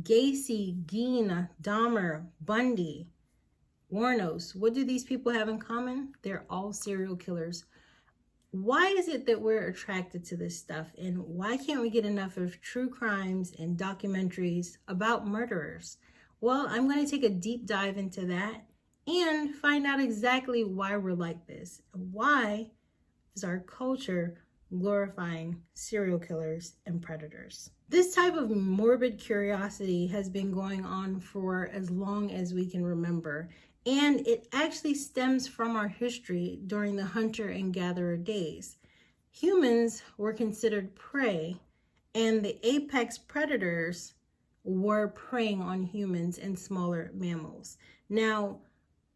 Gacy, Gein, Dahmer, Bundy, Warnos. What do these people have in common? They're all serial killers. Why is it that we're attracted to this stuff? And why can't we get enough of true crimes and documentaries about murderers? Well, I'm going to take a deep dive into that and find out exactly why we're like this. Why is our culture glorifying serial killers and predators? This type of morbid curiosity has been going on for as long as we can remember. And it actually stems from our history during the hunter and gatherer days. Humans were considered prey, and the apex predators were preying on humans and smaller mammals. Now,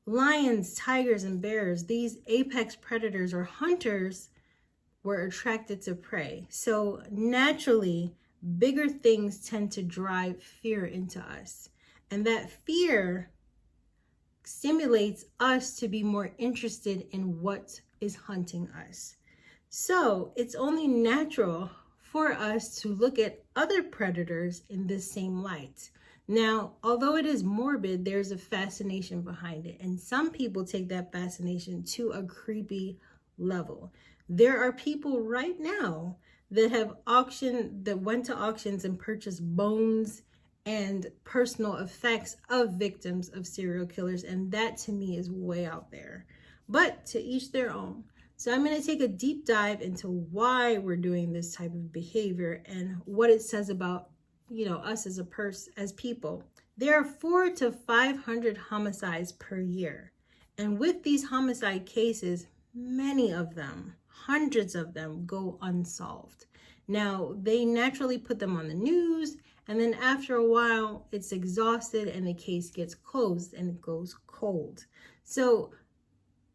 lions, tigers, and bears, these apex predators or hunters, were attracted to prey. So naturally, bigger things tend to drive fear into us. And that fear stimulates us to be more interested in what is hunting us. So it's only natural for us to look at other predators in this same light. Now, although it is morbid, there's a fascination behind it. And some people take that fascination to a creepy level. There are people right now that went to auctions and purchased bones and personal effects of victims of serial killers. And that to me is way out there, but to each their own. So I'm going to take a deep dive into why we're doing this type of behavior and what it says about, us as people. There are 400 to 500 homicides per year. And with these homicide cases, many of them, hundreds of them, go unsolved. Now, they naturally put them on the news, and then after a while, it's exhausted and the case gets closed and it goes cold. So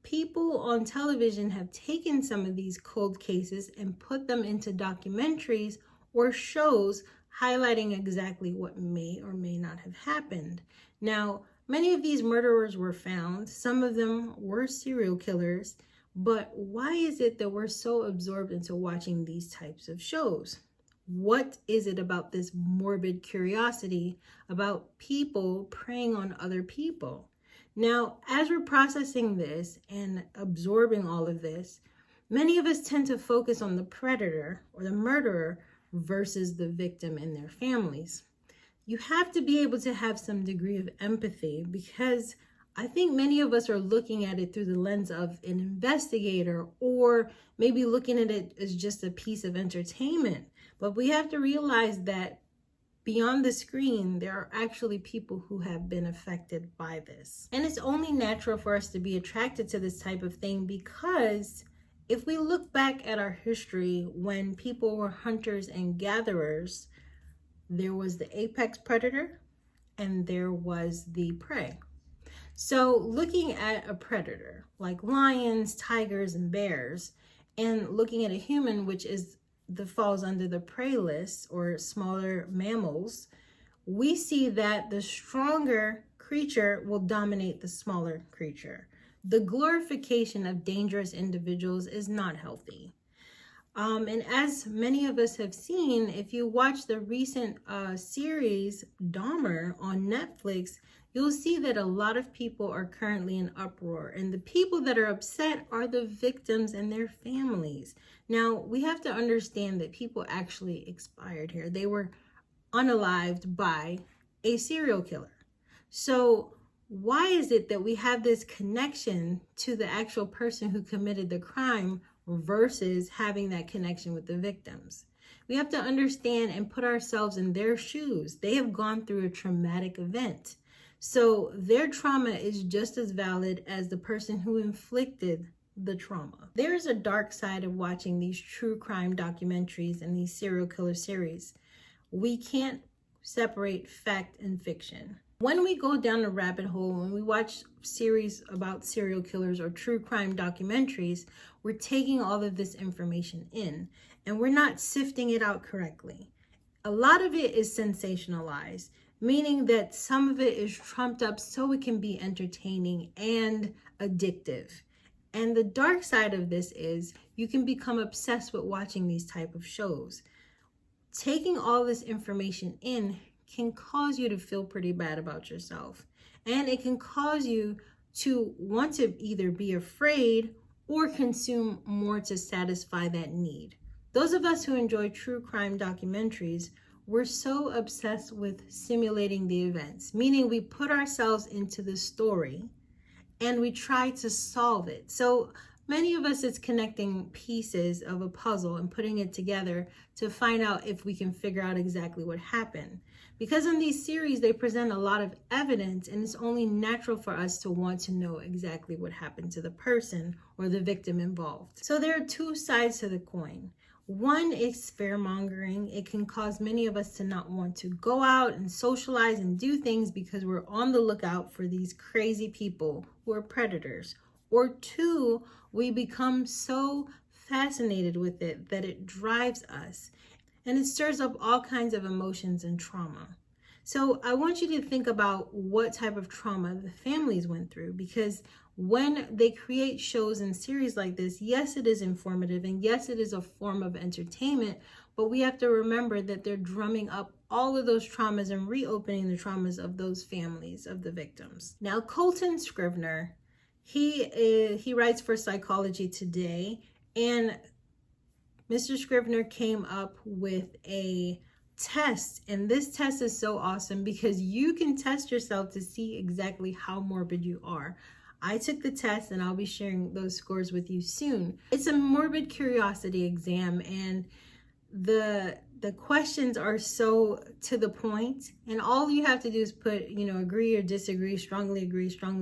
people on television have taken some of these cold cases and put them into documentaries or shows highlighting exactly what may or may not have happened. Now, many of these murderers were found. Some of them were serial killers. But why is it that we're so absorbed into watching these types of shows? What is it about this morbid curiosity about people preying on other people? Now, as we're processing this and absorbing all of this, many of us tend to focus on the predator or the murderer versus the victim and their families. You have to be able to have some degree of empathy, because I think many of us are looking at it through the lens of an investigator, or maybe looking at it as just a piece of entertainment. But we have to realize that beyond the screen, there are actually people who have been affected by this. And it's only natural for us to be attracted to this type of thing, because if we look back at our history, when people were hunters and gatherers, there was the apex predator and there was the prey. So looking at a predator like lions, tigers, and bears, and looking at a human, which falls under the prey list or smaller mammals, we see that the stronger creature will dominate the smaller creature. The glorification of dangerous individuals is not healthy. And as many of us have seen, if you watch the recent series Dahmer on Netflix, you'll see that a lot of people are currently in uproar. And the people that are upset are the victims and their families. Now, we have to understand that people actually expired here. They were unalived by a serial killer. So why is it that we have this connection to the actual person who committed the crime versus having that connection with the victims? We have to understand and put ourselves in their shoes. They have gone through a traumatic event. So their trauma is just as valid as the person who inflicted the trauma. There is a dark side of watching these true crime documentaries and these serial killer series. We can't separate fact and fiction. When we go down a rabbit hole, when we watch series about serial killers or true crime documentaries, we're taking all of this information in and we're not sifting it out correctly. A lot of it is sensationalized, meaning that some of it is trumped up so it can be entertaining and addictive. And the dark side of this is you can become obsessed with watching these type of shows. Taking all this information in can cause you to feel pretty bad about yourself. And it can cause you to want to either be afraid or consume more to satisfy that need. Those of us who enjoy true crime documentaries, we're so obsessed with simulating the events, meaning we put ourselves into the story and we try to solve it. So many of us, it's connecting pieces of a puzzle and putting it together to find out if we can figure out exactly what happened. Because in these series, they present a lot of evidence, and it's only natural for us to want to know exactly what happened to the person or the victim involved. So there are two sides to the coin. One is fear-mongering. It can cause many of us to not want to go out and socialize and do things because we're on the lookout for these crazy people who are predators. Or two, we become so fascinated with it that it drives us and it stirs up all kinds of emotions and trauma. So I want you to think about what type of trauma the families went through, because when they create shows and series like this, yes, it is informative and yes, it is a form of entertainment, but we have to remember that they're drumming up all of those traumas and reopening the traumas of those families of the victims. Now, Colton Scrivener, he writes for Psychology Today, and Mr. Scrivener came up with a test, and this test is so awesome because you can test yourself to see exactly how morbid you are. I took the test and I'll be sharing those scores with you soon. It's a morbid curiosity exam, and the questions are so to the point, and all you have to do is put, agree or disagree, strongly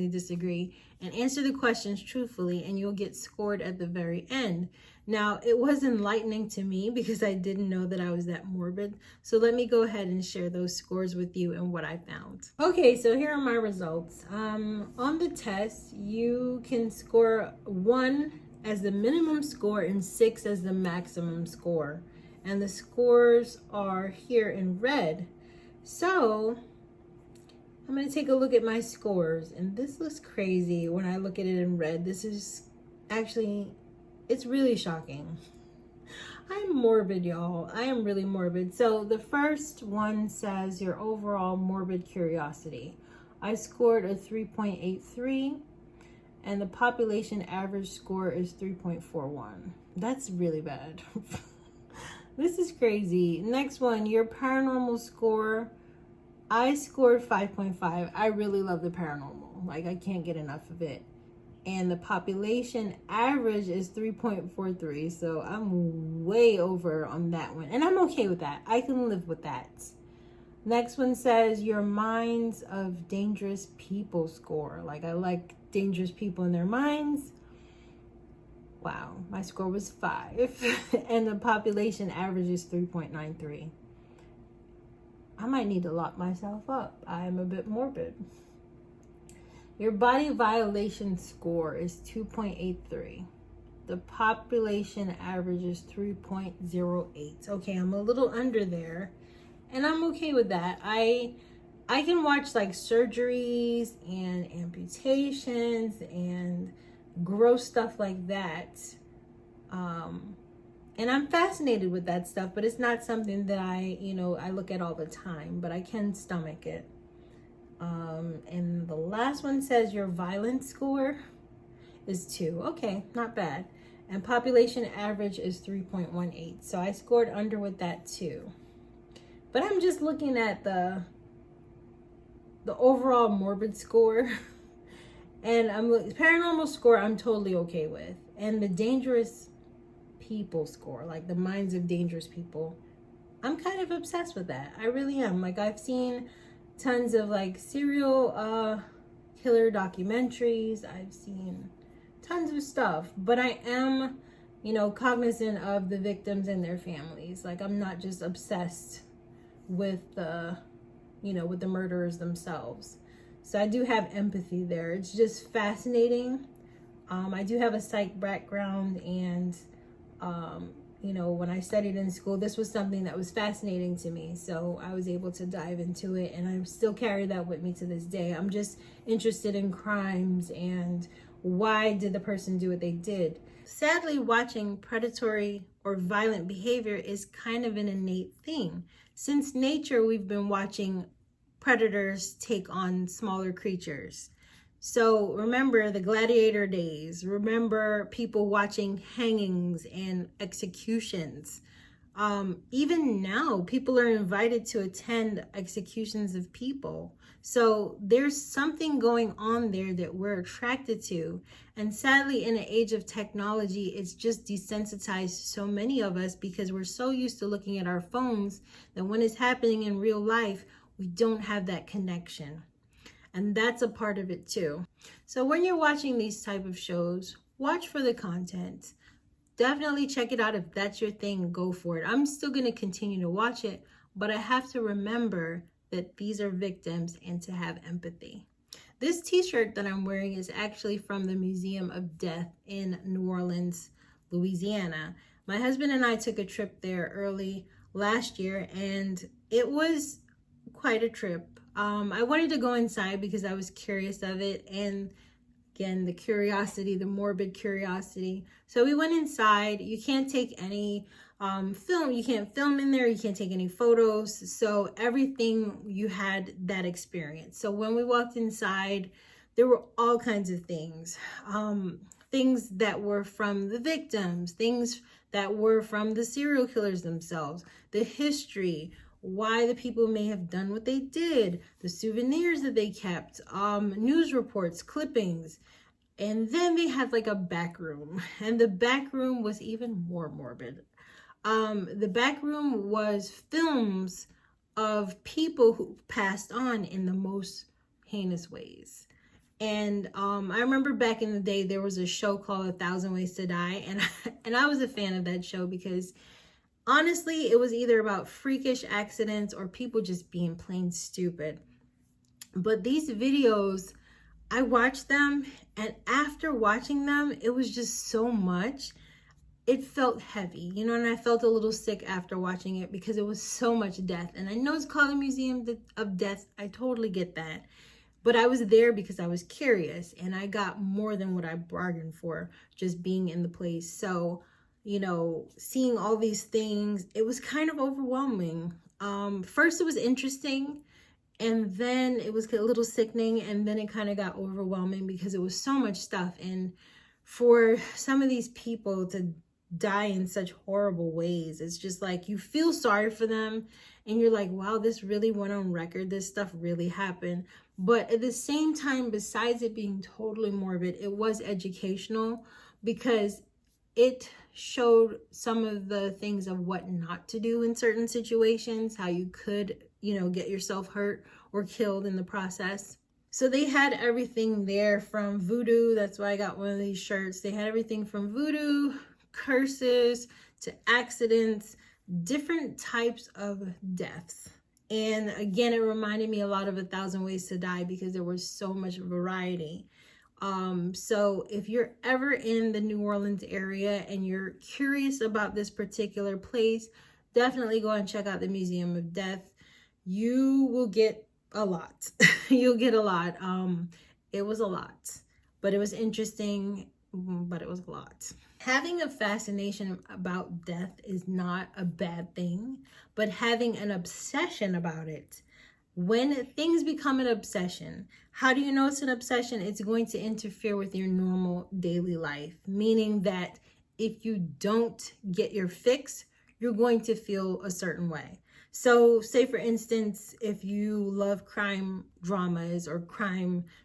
disagree, and answer the questions truthfully, and you'll get scored at the very end. Now, it was enlightening to me because I didn't know that I was that morbid. So let me go ahead and share those scores with you and what I found. Okay, so here are my results. On the test, you can score 1 as the minimum score and 6 as the maximum score. And the scores are here in red. So I'm going to take a look at my scores. And this looks crazy when I look at it in red. This is actually... it's really shocking. I'm morbid, y'all. I am really morbid. So the first one says your overall morbid curiosity. I scored a 3.83, and the population average score is 3.41. That's really bad. This is crazy. Next one, your paranormal score. I scored 5.5. I really love the paranormal. Like, I can't get enough of it. And the population average is 3.43. So I'm way over on that one. And I'm okay with that. I can live with that. Next one says your minds of dangerous people score. Like, I like dangerous people in their minds. Wow, my score was 5. And the population average is 3.93. I might need to lock myself up. I am a bit morbid. Your body violation score is 2.83. The population average is 3.08. Okay, I'm a little under there, and I'm okay with that. I can watch like surgeries and amputations and gross stuff like that. And I'm fascinated with that stuff, but it's not something that I look at all the time, but I can stomach it. And the last one says your violence score is 2. Okay, not bad. And population average is 3.18. So I scored under with that too. But I'm just looking at the overall morbid score. And paranormal score I'm totally okay with. And the dangerous people score, like the minds of dangerous people, I'm kind of obsessed with that. I really am. Like, I've seen tons of like serial killer documentaries. I've seen tons of stuff, but I am, cognizant of the victims and their families. Like, I'm not just obsessed with the murderers themselves. So I do have empathy there. It's just fascinating. I do have a psych background, and when I studied in school, this was something that was fascinating to me. So I was able to dive into it, and I still carry that with me to this day. I'm just interested in crimes and why did the person do what they did. Sadly, watching predatory or violent behavior is kind of an innate thing. Since nature, we've been watching predators take on smaller creatures. So remember the gladiator days, remember people watching hangings and executions. Even now, people are invited to attend executions of people. So there's something going on there that we're attracted to. And sadly, in an age of technology, it's just desensitized so many of us because we're so used to looking at our phones that when it's happening in real life, we don't have that connection. And that's a part of it too. So when you're watching these type of shows, watch for the content. Definitely check it out. If that's your thing, go for it. I'm still going to continue to watch it, but I have to remember that these are victims and to have empathy. This t-shirt that I'm wearing is actually from the Museum of Death in New Orleans, Louisiana. My husband and I took a trip there early last year, and it was quite a trip. I wanted to go inside because I was curious of it, and again, the curiosity, the morbid curiosity. So we went inside. You can't take any film. You can't film in there. You can't take any photos. So everything, you had that experience. So when we walked inside, there were all kinds of things. Things that were from the victims, things that were from the serial killers themselves, the history, why the people may have done what they did, the souvenirs that they kept, news reports, clippings. And then they had like a back room, and the back room was even more morbid. The back room was films of people who passed on in the most heinous ways. And I remember back in the day, there was a show called 1,000 Ways to Die, and I was a fan of that show because honestly, it was either about freakish accidents or people just being plain stupid. But these videos, I watched them, and after watching them, it was just so much. It felt heavy, you know, and I felt a little sick after watching it because it was so much death. And I know it's called the Museum of Death. I totally get that. But I was there because I was curious, and I got more than what I bargained for just being in the place. So, you know, seeing all these things, it was kind of overwhelming. First, it was interesting, and then it was a little sickening, and then it kind of got overwhelming because it was so much stuff. And for some of these people to die in such horrible ways, it's just like you feel sorry for them, and you're like, wow, this really went on record. This stuff really happened. But at the same time, besides it being totally morbid, it was educational because it showed some of the things of what not to do in certain situations, how you could, you know, get yourself hurt or killed in the process. So they had everything there from voodoo. That's why I got one of these shirts. They had everything from voodoo, curses, to accidents, different types of deaths. And again, it reminded me a lot of 1,000 Ways to Die because there was so much variety. So if you're ever in the New Orleans area and you're curious about this particular place, definitely go and check out the Museum of Death. You will get a lot. You'll get a lot. It was a lot, but it was interesting, but it was a lot. Having a fascination about death is not a bad thing, but having an obsession about it, when things become an obsession, how do you know it's an obsession? It's going to interfere with your normal daily life, meaning that if you don't get your fix, you're going to feel a certain way. So say for instance, if you love crime dramas or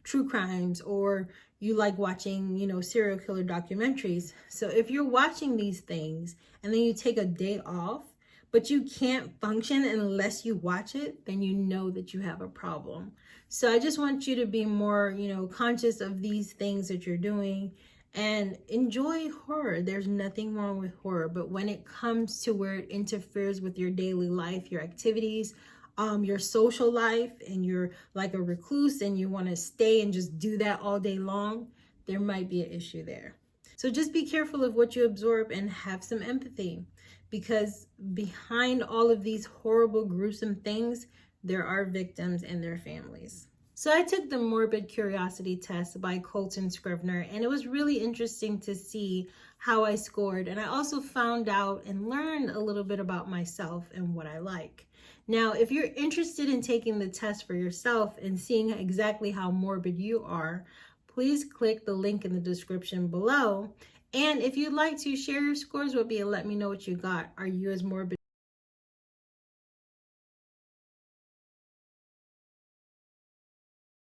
true crimes, or you like watching, you know, serial killer documentaries. So if you're watching these things and then you take a day off, but you can't function unless you watch it, then you know that you have a problem. So I just want you to be more, you know, conscious of these things that you're doing and enjoy horror. There's nothing wrong with horror, but when it comes to where it interferes with your daily life, your activities, your social life, and you're like a recluse and you want to stay and just do that all day long, there might be an issue there. So just be careful of what you absorb and have some empathy, because behind all of these horrible, gruesome things, there are victims and their families. So I took the Morbid Curiosity Test by Colton Scrivener, and it was really interesting to see how I scored. And I also found out and learned a little bit about myself and what I like. Now, if you're interested in taking the test for yourself and seeing exactly how morbid you are, please click the link in the description below. And if you'd like to share your scores with me and let me know what you got, are you as morbid